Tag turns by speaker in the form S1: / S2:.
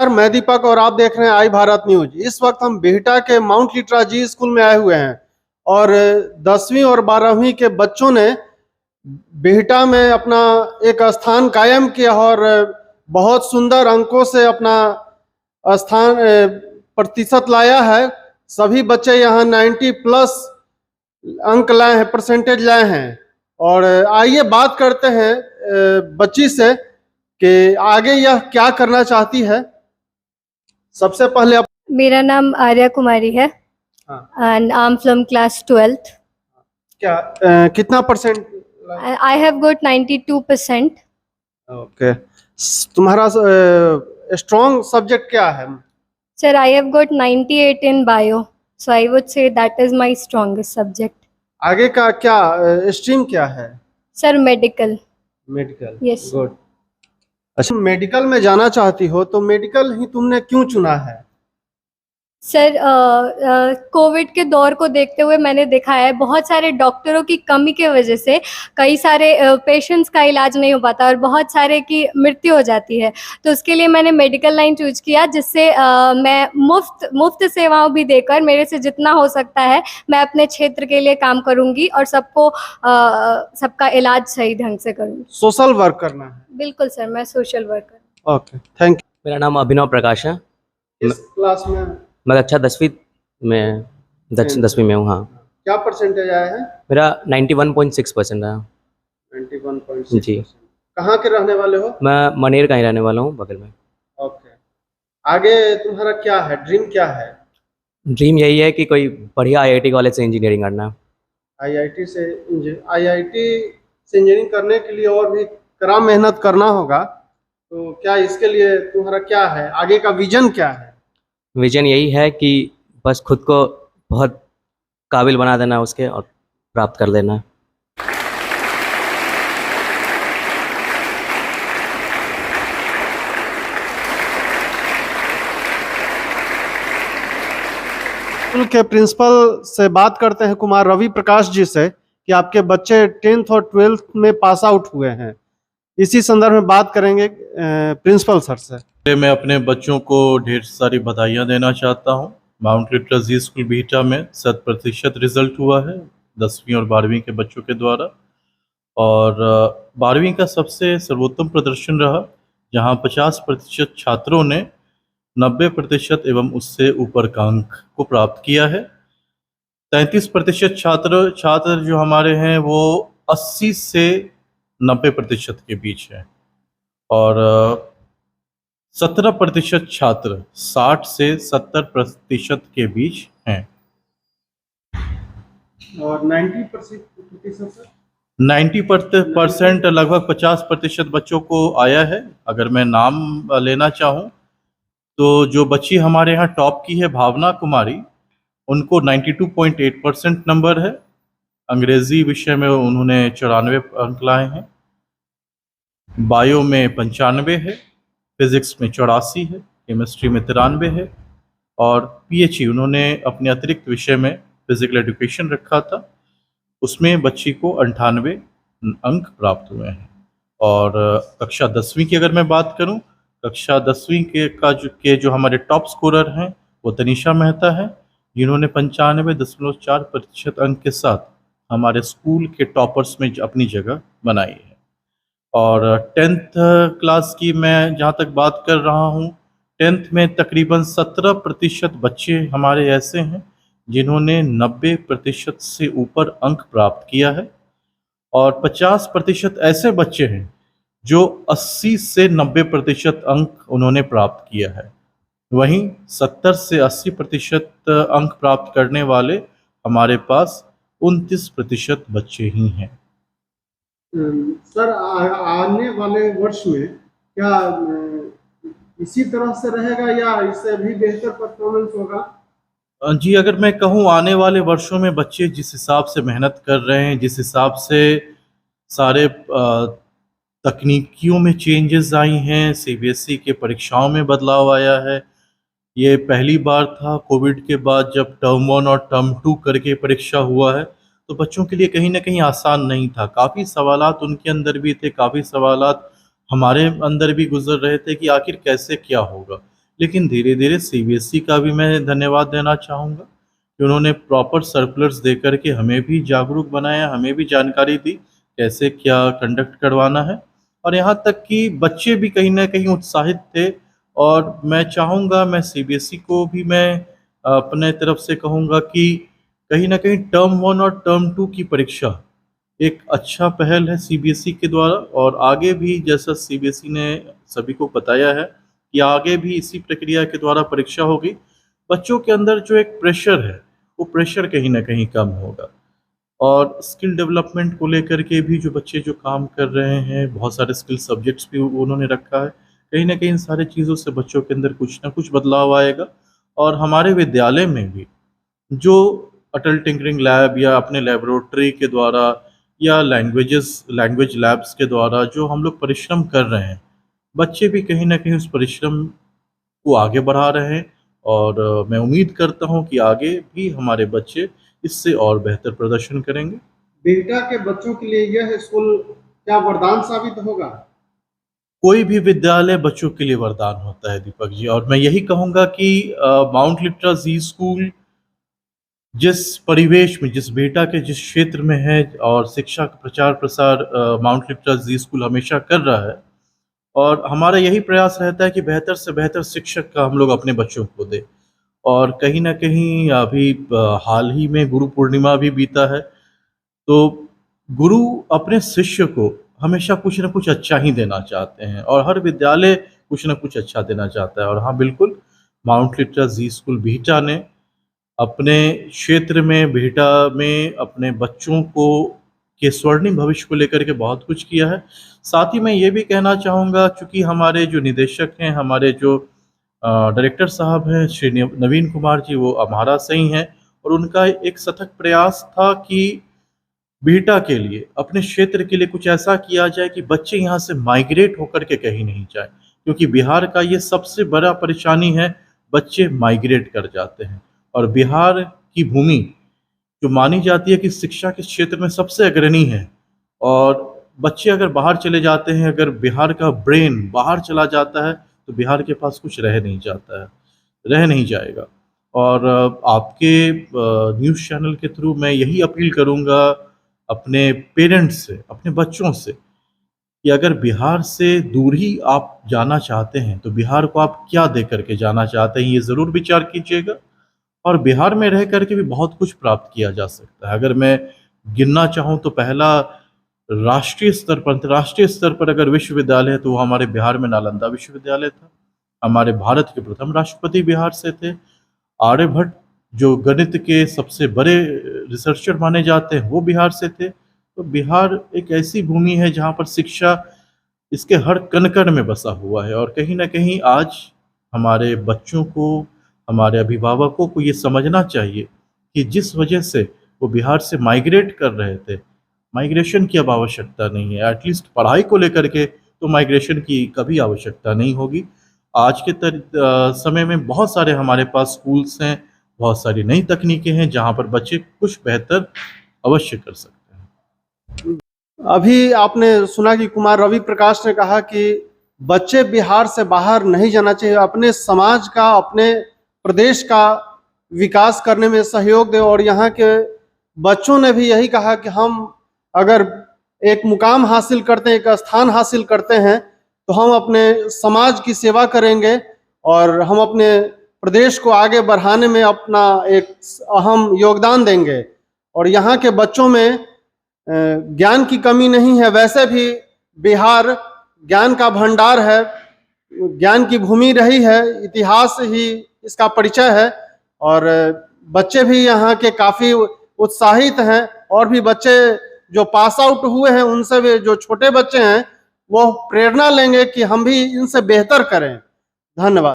S1: नमस्कार, मैं दीपक और आप देख रहे हैं आई भारत न्यूज। इस वक्त हम बिहटा के माउंट लिटरा जी स्कूल में आए हुए हैं और 10वीं और 12वीं के बच्चों ने बिहटा में अपना एक स्थान कायम किया और बहुत सुंदर अंकों से अपना स्थान प्रतिशत लाया है। सभी बच्चे यहाँ 90 प्लस अंक लाए हैं, परसेंटेज लाए हैं। और आइए बात करते हैं बच्ची से कि आगे यह क्या करना चाहती है। सबसे पहले आप
S2: मेरा नाम आर्या कुमारी है and I am from class 12th।
S1: क्या कितना percent?
S2: I have got 92%।
S1: Okay, तुम्हारा स्ट्रॉन्ग सब्जेक्ट क्या है?
S2: Sir I have got 98 in bio, so I would say that is my strongest subject.
S1: आगे का क्या स्ट्रीम क्या है?
S2: Sir medical.
S1: Medical.
S2: Yes.
S1: Good. अच्छा, मेडिकल में जाना चाहती हो तो मेडिकल ही तुमने क्यों चुना है?
S2: सर कोविड के दौर को देखते हुए मैंने देखा है बहुत सारे डॉक्टरों की कमी की वजह से कई सारे पेशेंट्स का इलाज नहीं हो पाता और बहुत सारे की मृत्यु हो जाती है। तो उसके लिए मैंने मेडिकल लाइन चूज किया, जिससे मैं मुफ्त सेवाओं भी देकर मेरे से जितना हो सकता है मैं अपने क्षेत्र के लिए काम करूंगी और सबका इलाज सही ढंग से करूंगी।
S1: सोशल वर्क करना है?
S2: बिल्कुल सर, मैं social worker.
S1: Okay, thank you.
S3: मेरा नाम अभिनव प्रकाश है।
S1: इस क्लास में
S3: मैं कक्षा 10वीं में 10वीं में हूँ। हाँ,
S1: क्या परसेंटेज आया है?
S3: मेरा 91.6% है
S1: 91.6।
S3: जी।
S1: कहाँ के रहने वाले हो?
S3: मैं मनेर का ही रहने वाला हूँ, बगल में।
S1: ओके, आगे तुम्हारा क्या है, ड्रीम क्या है?
S3: ड्रीम यही है कि कोई बढ़िया IIT कॉलेज से इंजीनियरिंग करना है।
S1: आईआईटी से इंजीनियरिंग करने के लिए और भी कड़ा मेहनत करना होगा। तो क्या इसके लिए तुम्हारा क्या है, आगे का विजन क्या है?
S3: विजन यही है कि बस खुद को बहुत काबिल बना देना उसके और प्राप्त कर लेना।
S1: स्कूल के प्रिंसिपल से बात करते हैं, कुमार रवि प्रकाश जी से, कि आपके बच्चे 10th और 12th में पास आउट हुए हैं। इसी संदर्भ में बात करेंगे प्रिंसिपल सर से।
S4: मैं अपने बच्चों को ढेर सारी बधाइयाँ देना चाहता हूँ। माउंट लिटरा जी स्कूल बिहटा में 100% रिजल्ट हुआ है 10वीं और 12वीं के बच्चों के द्वारा, और 12वीं का सबसे सर्वोत्तम प्रदर्शन रहा, जहाँ 50% छात्रों ने 90% एवं उससे ऊपर का अंक को प्राप्त किया है। 33% छात्र जो हमारे हैं वो 80 से 90% के बीच है, और 17% छात्र 60 से 70% के बीच हैं।
S1: और 90%
S4: 90% लगभग 50% बच्चों को आया है। अगर मैं नाम लेना चाहूँ तो जो बच्ची हमारे यहाँ टॉप की है, भावना कुमारी, उनको 92.8% नंबर है। अंग्रेजी विषय में उन्होंने 94 अंक लाए हैं, बायो में 95 है, फिजिक्स में 84 है, केमिस्ट्री में 93 है, और PHE उन्होंने अपने अतिरिक्त विषय में फिजिकल एजुकेशन रखा था, उसमें बच्ची को 98 अंक प्राप्त हुए हैं। और कक्षा 10वीं की अगर मैं बात करूं, कक्षा 10वीं के जो हमारे टॉप स्कोरर हैं वो तनिषा मेहता है, जिन्होंने 95.4% अंक के साथ हमारे स्कूल के टॉपर्स में अपनी जगह बनाई है। और 10th क्लास की मैं जहाँ तक बात कर रहा हूँ, 10th में तकरीबन 17% बच्चे हमारे ऐसे हैं जिन्होंने 90% से ऊपर अंक प्राप्त किया है, और 50% ऐसे बच्चे हैं जो 80 से 90% अंक उन्होंने प्राप्त किया है। वहीं 70 से 80% अंक प्राप्त करने वाले हमारे पास 29% बच्चे ही हैं।
S1: सर, आने वाले वर्ष में क्या इसी तरह से रहेगा या इससे भी बेहतर परफॉर्मेंस होगा?
S4: जी, अगर मैं कहूँ आने वाले वर्षों में बच्चे जिस हिसाब से मेहनत कर रहे हैं, जिस हिसाब से सारे तकनीकियों में चेंजेस आई हैं, CBSE के परीक्षाओं में बदलाव आया है। ये पहली बार था कोविड के बाद जब टर्म 1 और टर्म 2 करके परीक्षा हुआ है, तो बच्चों के लिए कहीं ना कहीं आसान नहीं था। काफ़ी सवालात उनके अंदर भी थे, काफ़ी सवालात हमारे अंदर भी गुजर रहे थे कि आखिर कैसे क्या होगा। लेकिन धीरे धीरे सीबीएसई का भी मैं धन्यवाद देना चाहूँगा कि उन्होंने प्रॉपर सर्कुलर्स दे करके हमें भी जागरूक बनाया, हमें भी जानकारी दी कैसे क्या कंडक्ट करवाना है, और यहाँ तक कि बच्चे भी कहीं न कहीं उत्साहित थे। और मैं चाहूँगा, मैं सीबीएसई को भी मैं अपने तरफ से कहूँगा कि कहीं न कहीं टर्म 1 और टर्म 2 की परीक्षा एक अच्छा पहल है सीबीएसई के द्वारा, और आगे भी जैसा सीबीएसई ने सभी को बताया है कि आगे भी इसी प्रक्रिया के द्वारा परीक्षा होगी। बच्चों के अंदर जो एक प्रेशर है, वो प्रेशर कहीं न कहीं कम होगा, और स्किल डेवलपमेंट को लेकर के भी जो बच्चे जो काम कर रहे हैं, बहुत सारे स्किल सब्जेक्ट्स भी उन्होंने रखा है। कहीं न कहीं इन सारी चीज़ों से बच्चों के अंदर कुछ न कुछ बदलाव आएगा, और हमारे विद्यालय में भी जो अटल टिंकरिंग लैब या अपने लैबोरेटरी के द्वारा या लैंग्वेज लैब्स के द्वारा जो हम लोग परिश्रम कर रहे हैं, बच्चे भी कहीं न कहीं उस परिश्रम को आगे बढ़ा रहे हैं, और मैं उम्मीद करता हूँ कि आगे भी हमारे बच्चे इससे और बेहतर प्रदर्शन करेंगे।
S1: बिहटा के बच्चों के लिए यह स्कूल क्या वरदान साबित होगा?
S4: कोई भी विद्यालय बच्चों के लिए वरदान होता है दीपक जी, और मैं यही कहूँगा कि माउंट लिट्रा जी स्कूल जिस परिवेश में, जिस बिहटा के जिस क्षेत्र में है, और शिक्षा का प्रचार प्रसार माउंट लिट्रा जी स्कूल हमेशा कर रहा है, और हमारा यही प्रयास रहता है कि बेहतर से बेहतर शिक्षक का हम लोग अपने बच्चों को दें। और कहीं न कहीं अभी हाल ही में गुरु पूर्णिमा भी बीता है, तो गुरु अपने शिष्य को हमेशा कुछ न कुछ अच्छा ही देना चाहते हैं, और हर विद्यालय कुछ न कुछ अच्छा देना चाहता है। और हाँ, बिल्कुल, mount Litera Zee school Bihta ने अपने क्षेत्र में, बिहटा में अपने बच्चों को के स्वर्णिम भविष्य को लेकर के बहुत कुछ किया है। साथ ही मैं ये भी कहना चाहूँगा, चूँकि हमारे जो निदेशक हैं, हमारे जो डायरेक्टर साहब हैं श्री नवीन कुमार जी, वो हमारा सही हैं, और उनका एक सतत प्रयास था कि बिहटा के लिए, अपने क्षेत्र के लिए कुछ ऐसा किया जाए कि बच्चे यहाँ से माइग्रेट होकर के कहीं नहीं जाएँ। क्योंकि बिहार का ये सबसे बड़ा परेशानी है, बच्चे माइग्रेट कर जाते हैं, और बिहार की भूमि जो मानी जाती है कि शिक्षा के क्षेत्र में सबसे अग्रणी है, और बच्चे अगर बाहर चले जाते हैं, अगर बिहार का ब्रेन बाहर चला जाता है, तो बिहार के पास कुछ रह नहीं जाता है, रह नहीं जाएगा। और आपके न्यूज़ चैनल के थ्रू मैं यही अपील करूँगा अपने पेरेंट्स से, अपने बच्चों से, कि अगर बिहार से दूर ही आप जाना चाहते हैं, तो बिहार को आप क्या दे करके जाना चाहते हैं, ये ज़रूर विचार कीजिएगा। और बिहार में रह कर के भी बहुत कुछ प्राप्त किया जा सकता है। अगर मैं गिनना चाहूँ, तो पहला राष्ट्रीय स्तर पर, अंतर्राष्ट्रीय स्तर पर अगर विश्वविद्यालय है, तो वो हमारे बिहार में नालंदा विश्वविद्यालय था। हमारे भारत के प्रथम राष्ट्रपति बिहार से थे। आर्यभट्ट, जो गणित के सबसे बड़े रिसर्चर माने जाते हैं, वो बिहार से थे। तो बिहार एक ऐसी भूमि है जहाँ पर शिक्षा इसके हर कण-कण में बसा हुआ है, और कहीं न कहीं आज हमारे बच्चों को, हमारे अभिभावकों को ये समझना चाहिए कि जिस वजह से वो बिहार से माइग्रेट कर रहे थे, माइग्रेशन की अब आवश्यकता नहीं है। एटलीस्ट पढ़ाई को लेकर के तो माइग्रेशन की कभी आवश्यकता नहीं होगी। आज के समय में बहुत सारे हमारे पास स्कूल्स हैं, बहुत सारी नई तकनीकें हैं, जहाँ पर बच्चे कुछ बेहतर अवश्य कर सकते हैं।
S1: अभी आपने सुना कि कुमार रवि प्रकाश ने कहा कि बच्चे बिहार से बाहर नहीं जाना चाहिए, अपने समाज का, अपने प्रदेश का विकास करने में सहयोग दें। और यहाँ के बच्चों ने भी यही कहा कि हम अगर एक मुकाम हासिल करते हैं, एक स्थान हासिल करते हैं, तो हम अपने समाज की सेवा करेंगे, और हम अपने प्रदेश को आगे बढ़ाने में अपना एक अहम योगदान देंगे। और यहाँ के बच्चों में ज्ञान की कमी नहीं है, वैसे भी बिहार ज्ञान का भंडार है, ज्ञान की भूमि रही है, इतिहास ही इसका परिचय है। और बच्चे भी यहाँ के काफ़ी उत्साहित हैं, और भी बच्चे जो पास आउट हुए हैं, उनसे भी जो छोटे बच्चे हैं, वो प्रेरणा लेंगे कि हम भी इनसे बेहतर करें। धन्यवाद।